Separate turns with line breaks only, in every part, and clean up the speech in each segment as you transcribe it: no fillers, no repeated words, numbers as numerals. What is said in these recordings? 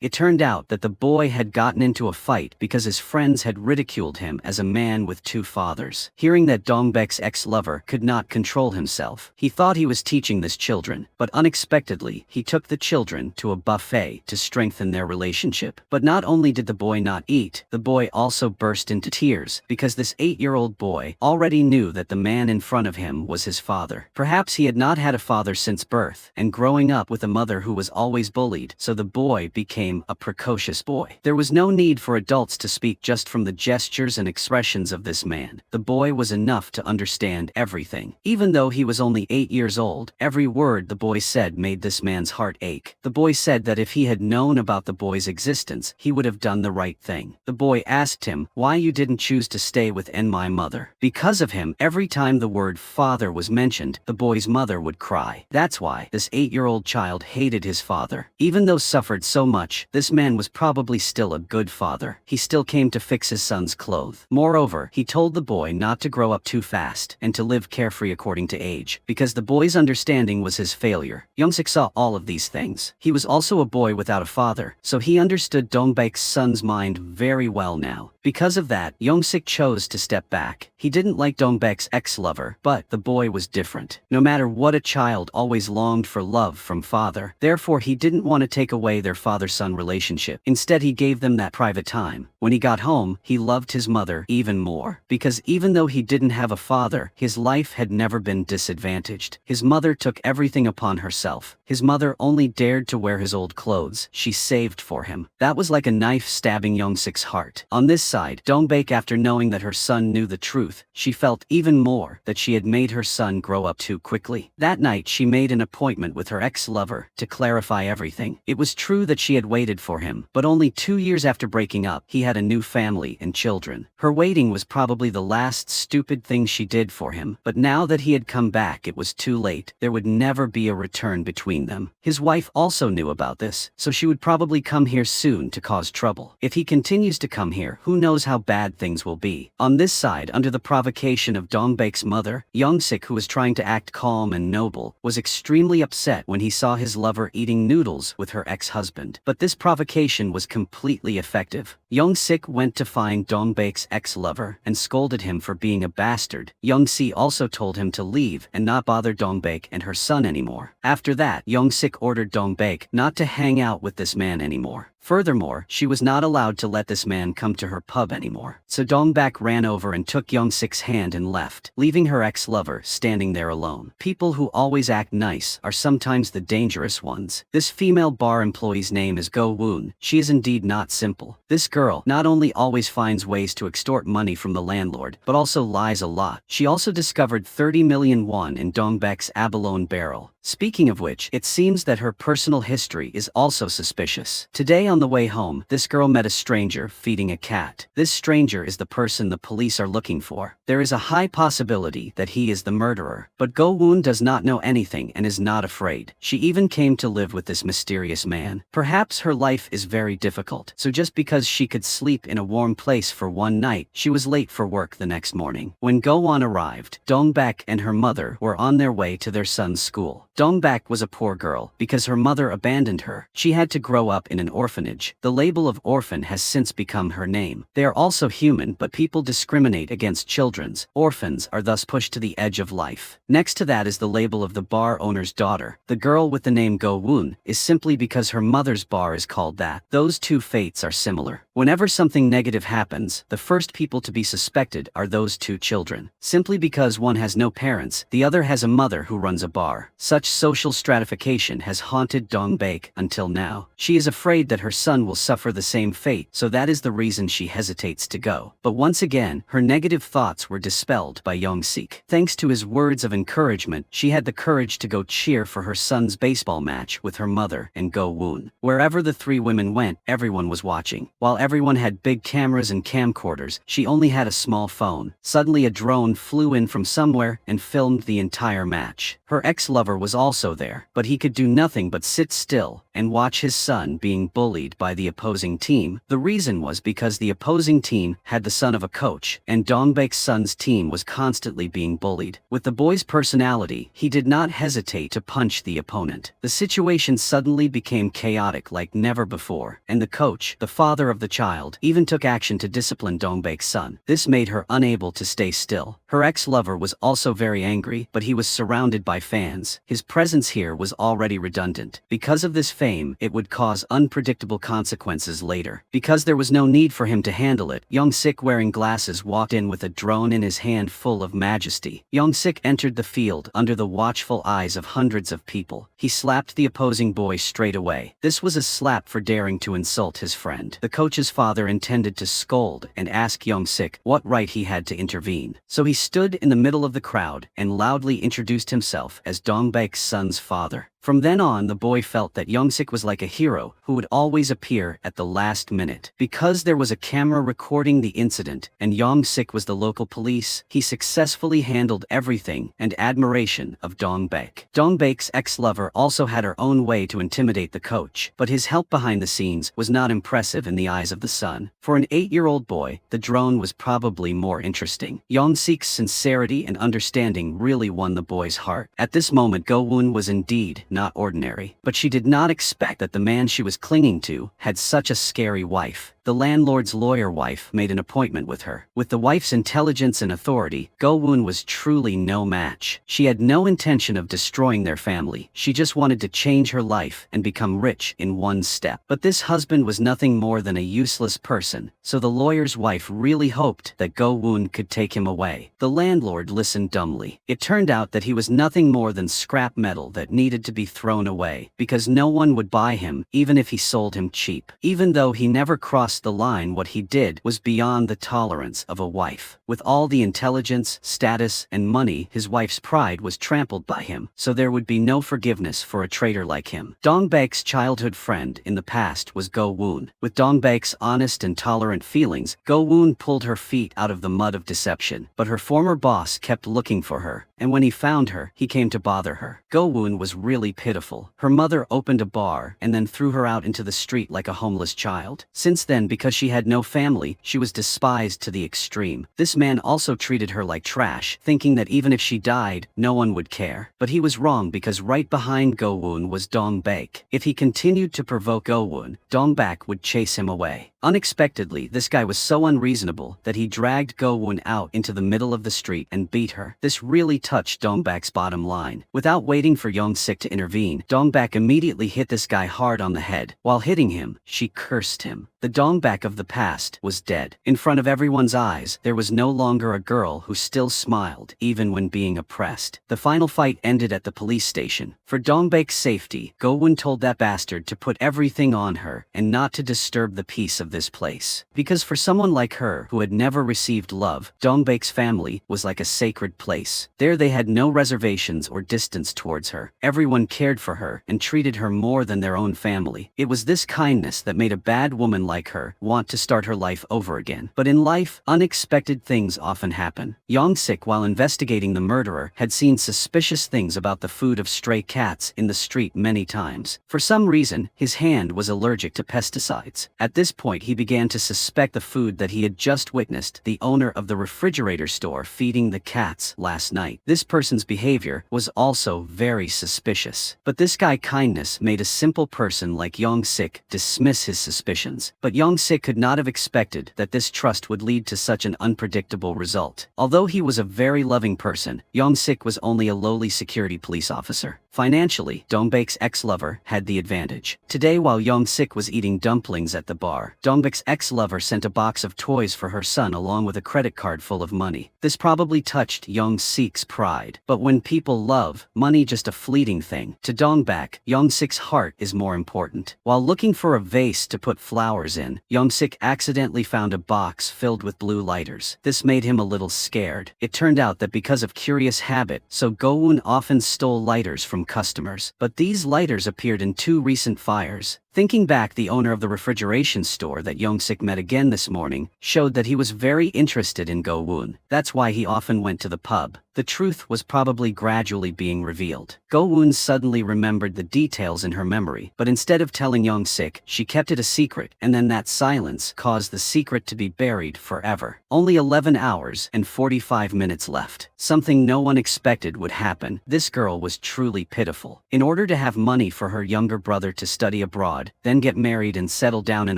It turned out that the boy had gotten into a fight because his friends had ridiculed him as a man with two fathers. Hearing that Dongbek's ex-lover could not control himself, he thought he was teaching this children, but unexpectedly, he took the children to a buffet to strengthen their relationship. But not only did the boy not eat, the boy also burst into tears because this 8-year-old boy already knew that the man in front of him was his father. Perhaps he had not had a father since birth, and growing up with a mother who was always bullied, so the boy became a precocious boy. There was no need for adults to speak. Just from the gestures and expressions of this man, the boy was enough to understand everything. Even though he was only 8 years old, every word the boy said made this man's heart ache. The boy said that if he had known about the boy's existence, he would have done the right thing. The boy asked him why you didn't choose to stay with my mother. Because of him, every time the word father was mentioned, the boy's mother would cry. That's why this 8-year-old child hated his father. Even though suffered so much, this man was probably still a good father. He still came to fix his son's clothes. Moreover, he told the boy not to grow up too fast and to live carefree according to age, because the boy's understanding was his failure. Youngsik saw all of these things. He was also a boy without a father, so he understood Dongbek's son's mind very well now. Because of that, Youngsik chose to step back. He didn't like Dongbek's ex-lover, but the boy was different. No matter what, a child always longed for love from father. Therefore, he didn't want to take away their father-son relationship. Instead, he gave them that private time. When he got home, he loved his mother even more, because even though he didn't have a father, his life had never been disadvantaged. His mother took everything upon herself. His mother only dared to wear his old clothes she saved for him. That was like a knife stabbing Youngsik's heart. On this side, Dongbek, after knowing that her son knew the truth, she felt even more that she had made her son grow up too quickly. That night, she made an appointment with her ex-lover to clarify everything. It was true that she had waited for him, but only 2 years after breaking up, he had a new family and children. Her waiting was probably the last stupid thing she did for him, but now that he had come back, it was too late. There would never be a return between them. His wife also knew about this, so she would probably come here soon to cause trouble. If he continues to come here, who knows how bad things will be. On this side, under the provocation of Dongbek's mother, Youngsik, who was trying to act calm and noble, was extremely upset when he saw his lover eating noodles with her ex-husband. But this provocation was completely effective. Youngsik went to find Dongbek's ex-lover and scolded him for being a bastard. Youngsi also told him to leave and not bother Dongbek and her son anymore. After that, Youngsik ordered Dongbek not to hang out with this man anymore. Furthermore, she was not allowed to let this man come to her pub anymore. So Dongbek ran over and took Youngsik's hand and left, leaving her ex-lover standing there alone. People who always act nice are sometimes the dangerous ones. This female bar employee's name is Go Woon. She is indeed not simple. This girl not only always finds ways to extort money from the landlord, but also lies a lot. She also discovered 30 million won in Dongbek's abalone barrel. Speaking of which, it seems that her personal history is also suspicious. Today on the way home, this girl met a stranger feeding a cat. This stranger is the person the police are looking for. There is a high possibility that he is the murderer. But Go Woon does not know anything and is not afraid. She even came to live with this mysterious man. Perhaps her life is very difficult, so just because she could sleep in a warm place for one night, she was late for work the next morning. When Go Won arrived, Dongbek and her mother were on their way to their son's school. Dongbek was a poor girl because her mother abandoned her. She had to grow up in an orphanage. The label of orphan has since become her name. They are also human, but people discriminate against children. Orphans are thus pushed to the edge of life. Next to that is the label of the bar owner's daughter. The girl with the name Go Woon is simply because her mother's bar is called that. Those two fates are similar. Whenever something negative happens, the first people to be suspected are those two children. Simply because one has no parents, the other has a mother who runs a bar. Such social stratification has haunted Dongbek until now. She is afraid that her son will suffer the same fate, so that is the reason she hesitates to go. But once again, her negative thoughts were dispelled by Youngsik. Thanks to his words of encouragement, she had the courage to go cheer for her son's baseball match with her mother and Go Woon. Wherever the three women went, everyone was watching. While everyone had big cameras and camcorders, she only had a small phone. Suddenly a drone flew in from somewhere and filmed the entire match. Her ex-lover was was also there, but he could do nothing but sit still and watch his son being bullied by the opposing team. The reason was because the opposing team had the son of a coach, and Dongbek's son's team was constantly being bullied. With the boy's personality, he did not hesitate to punch the opponent. The situation suddenly became chaotic like never before, and the coach, the father of the child, even took action to discipline Dongbek's son. This made her unable to stay still. Her ex-lover was also very angry, but he was surrounded by fans. His presence here was already redundant. Because of this fame, it would cause unpredictable consequences later. Because there was no need for him to handle it, Young-sik wearing glasses walked in with a drone in his hand full of majesty. Young-sik entered the field under the watchful eyes of hundreds of people. He slapped the opposing boy straight away. This was a slap for daring to insult his friend. The coach's father intended to scold and ask Young-sik what right he had to intervene. So he stood in the middle of the crowd and loudly introduced himself as Dongbek's son's father. From then on, the boy felt that Young-sik was like a hero who would always appear at the last minute. Because there was a camera recording the incident and Young-sik was the local police, he successfully handled everything and admiration of Dongbek. Dongbek's ex-lover also had her own way to intimidate the coach, but his help behind the scenes was not impressive in the eyes of the son. For an 8-year-old boy, the drone was probably more interesting. Young-sik's sincerity and understanding really won the boy's heart. At this moment, Go-woon was indeed not ordinary, but she did not expect that the man she was clinging to had such a scary wife. The landlord's lawyer wife made an appointment with her. With the wife's intelligence and authority, Go-woon was truly no match. She had no intention of destroying their family. She just wanted to change her life and become rich in one step. But this husband was nothing more than a useless person, so the lawyer's wife really hoped that Go-woon could take him away. The landlord listened dumbly. It turned out that he was nothing more than scrap metal that needed to be thrown away, because no one would buy him even if he sold him cheap. Even though he never crossed the line, what he did was beyond the tolerance of a wife. With all the intelligence, status, and money, his wife's pride was trampled by him, so there would be no forgiveness for a traitor like him. Dongbek's childhood friend in the past was Go-woon. With Dongbek's honest and tolerant feelings, Go-woon pulled her feet out of the mud of deception, but her former boss kept looking for her, and when he found her, he came to bother her. Go-woon was really pitiful. Her mother opened a bar and then threw her out into the street like a homeless child. Since then, because she had no family, she was despised to the extreme. This man also treated her like trash, thinking that even if she died, no one would care. But he was wrong, because right behind Go-woon was Dongbek. If he continued to provoke Go-woon, Dongbek would chase him away. Unexpectedly, this guy was so unreasonable that he dragged Go-woon out into the middle of the street and beat her. This really touched Dongbek's bottom line. Without waiting for Young-sik to intervene, Dongbek immediately hit this guy hard on the head. While hitting him, she cursed him. The Dongbek of the past was dead. In front of everyone's eyes, there was no longer a girl who still smiled, even when being oppressed. The final fight ended at the police station. For Dongbek's safety, Go-woon told that bastard to put everything on her and not to disturb the peace of this place. Because for someone like her, who had never received love, Dongbek's family was like a sacred place. There they had no reservations or distance towards her. Everyone cared for her and treated her more than their own family. It was this kindness that made a bad woman like her want to start her life over again. But in life, unexpected things often happen. Young-sik, while investigating the murderer, had seen suspicious things about the food of stray cats in the street many times. For some reason, his hand was allergic to pesticides. At this point, he began to suspect the food that he had just witnessed the owner of the refrigerator store feeding the cats last night. This person's behavior was also very suspicious. But this guy kindness made a simple person like Young-sik dismiss his suspicions. But Young-sik could not have expected that this trust would lead to such an unpredictable result. Although he was a very loving person, Young-sik was only a lowly security police officer. Financially, Dongbek's ex-lover had the advantage. Today, while Young-sik was eating dumplings at the bar, Dongbek's ex-lover sent a box of toys for her son along with a credit card full of money. This probably touched Young-sik's pride. But when people love, money just a fleeting thing. To Dongbek, Young-sik's heart is more important. While looking for a vase to put flowers in, Young-sik accidentally found a box filled with blue lighters. This made him a little scared. It turned out that because of curious habit, so Go-woon often stole lighters from customers. But these lighters appeared in 2 recent fires. Thinking back, the owner of the refrigeration store that Young-sik met again this morning showed that he was very interested in Go-woon. That's why he often went to the pub. The truth was probably gradually being revealed. Go-woon suddenly remembered the details in her memory, but instead of telling Young-sik, she kept it a secret, and then that silence caused the secret to be buried forever. Only 11 hours and 45 minutes left. Something no one expected would happen. This girl was truly pitiful. In order to have money for her younger brother to study abroad, then get married and settle down in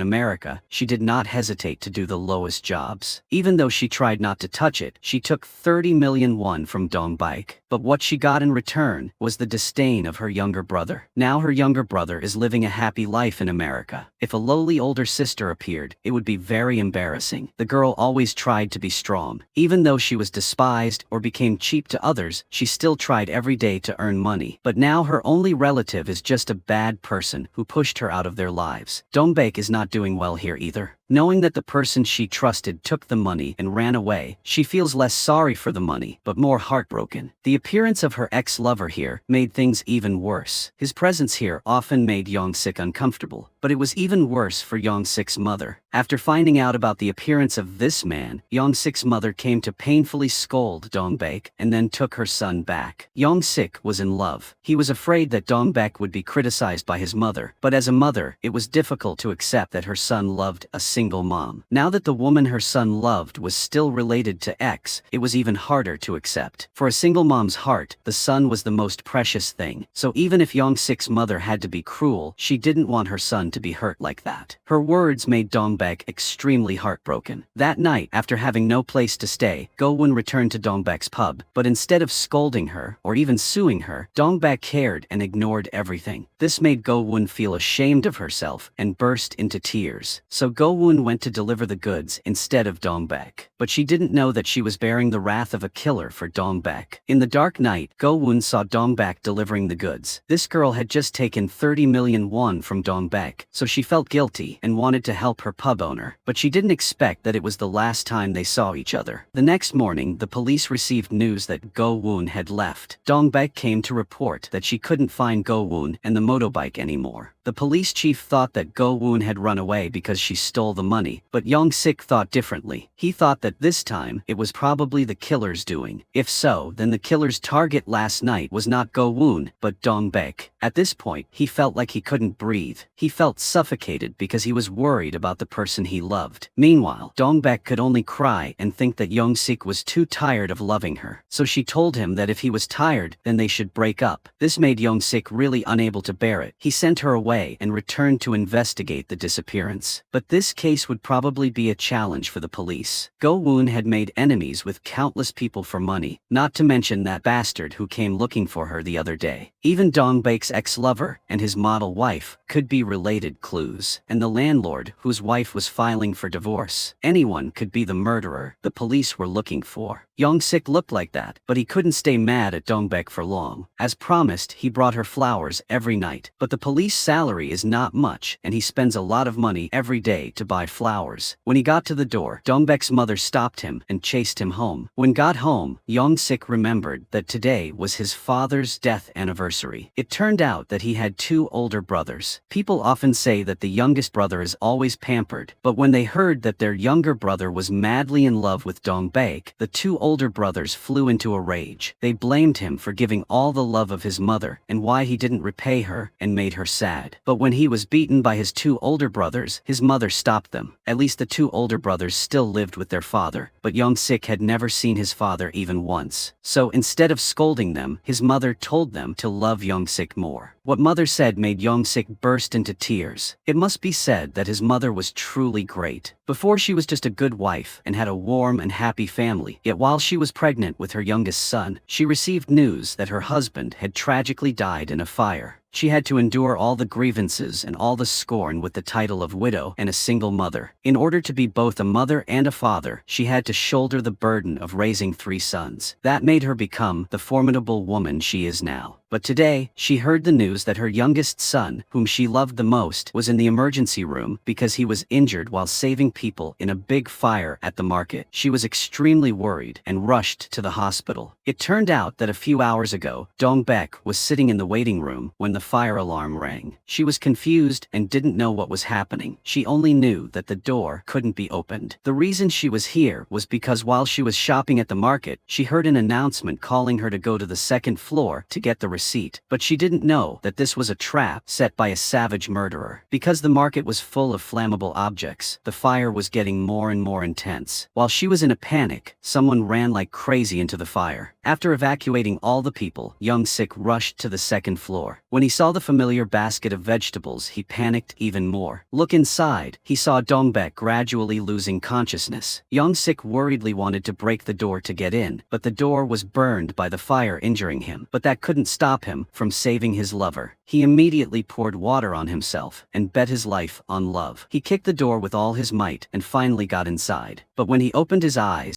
America, she did not hesitate to do the lowest jobs. Even though she tried not to touch it, she took 30 million won from Dong-baek. But what she got in return was the disdain of her younger brother. Now her younger brother is living a happy life in America. If a lowly older sister appeared, it would be very embarrassing. The girl always tried to be strong. Even though she was despised or became cheap to others, she still tried every day to earn money. But now her only relative is just a bad person who pushed her out of their lives. Dong-baek is not doing well here either. Knowing that the person she trusted took the money and ran away, she feels less sorry for the money, but more heartbroken. The appearance of her ex-lover here made things even worse. His presence here often made Young-sik uncomfortable, but it was even worse for Young-sik's mother. After finding out about the appearance of this man, Young-sik's mother came to painfully scold Dong-baek and then took her son back. Young-sik was in love. He was afraid that Dong-baek would be criticized by his mother, but as a mother, it was difficult to accept that her son loved a single mom. Now that the woman her son loved was still related to X, it was even harder to accept. For a single mom's heart, the son was the most precious thing. So even if Young-sik's mother had to be cruel, she didn't want her son to be hurt like that. Her words made Dong-baek extremely heartbroken. That night, after having no place to stay, Go-woon returned to Dong-baek's pub, but instead of scolding her or even suing her, Dong-baek cared and ignored everything. This made Go-woon feel ashamed of herself and burst into tears. So Go-woon went to deliver the goods instead of Dong-baek. But she didn't know that she was bearing the wrath of a killer for Dong-baek. In the dark night, Go-woon saw Dong-baek delivering the goods. This girl had just taken 30 million won from Dong-baek, so she felt guilty and wanted to help her pub owner. But she didn't expect that it was the last time they saw each other. The next morning, the police received news that Go-woon had left. Dong-baek came to report that she couldn't find Go-woon and the motorbike anymore. The police chief thought that Go-woon had run away because she stole the money, but Young-sik thought differently. He thought that this time, it was probably the killer's doing. If so, then the killer's target last night was not Go-woon, but Dong-baek. At this point, he felt like he couldn't breathe. He felt suffocated because he was worried about the person he loved. Meanwhile, Dong-baek could only cry and think that Young-sik was too tired of loving her. So she told him that if he was tired, then they should break up. This made Young-sik really unable to bear it. He sent her away and returned to investigate the disappearance. But this case would probably be a challenge for the police. Go-woon had made enemies with countless people for money, not to mention that bastard who came looking for her the other day. Even Dong-baek's ex-lover and his model wife could be related clues. And the landlord, whose wife was filing for divorce. Anyone could be the murderer the police were looking for. Young-sik looked like that, but he couldn't stay mad at Dong-baek for long. As promised, he brought her flowers every night. But the police salary is not much, and he spends a lot of money every day to buy flowers. When he got to the door, Dong-baek's mother stopped him and chased him home. When got home, Young-sik remembered that today was his father's death anniversary. It turned out that he had two older brothers. People often say that the youngest brother is always pampered, but when they heard that their younger brother was madly in love with Dong-baek, the two older brothers flew into a rage. They blamed him for giving all the love of his mother and why he didn't repay her and made her sad. But when he was beaten by his two older brothers, his mother stopped them. At least the two older brothers still lived with their father, but Young-sik had never seen his father even once. So instead of scolding them, his mother told them to love Young-sik more. What mother said made Young-sik burst into tears. It must be said that his mother was truly great. Before, she was just a good wife and had a warm and happy family. Yet while she was pregnant with her youngest son, she received news that her husband had tragically died in a fire. She had to endure all the grievances and all the scorn with the title of widow and a single mother. In order to be both a mother and a father, she had to shoulder the burden of raising 3 sons. That made her become the formidable woman she is now. But today, she heard the news that her youngest son, whom she loved the most, was in the emergency room because he was injured while saving people in a big fire at the market. She was extremely worried and rushed to the hospital. It turned out that a few hours ago, Dong-baek was sitting in the waiting room when the fire alarm rang. She was confused and didn't know what was happening. She only knew that the door couldn't be opened. The reason she was here was because while she was shopping at the market, she heard an announcement calling her to go to the second floor to get the receipt. But she didn't know that this was a trap set by a savage murderer. Because the market was full of flammable objects, the fire was getting more and more intense. While she was in a panic, someone ran like crazy into the fire. After evacuating all the people, Young-sik rushed to the second floor. When he saw the familiar basket of vegetables, he panicked even more. Look inside, he saw Dong-baek gradually losing consciousness. Young-sik worriedly wanted to break the door to get in, but the door was burned by the fire, injuring him. But that couldn't stop him from saving his lover. He immediately poured water on himself and bet his life on love. He kicked the door with all his might and finally got inside. But when he opened his eyes,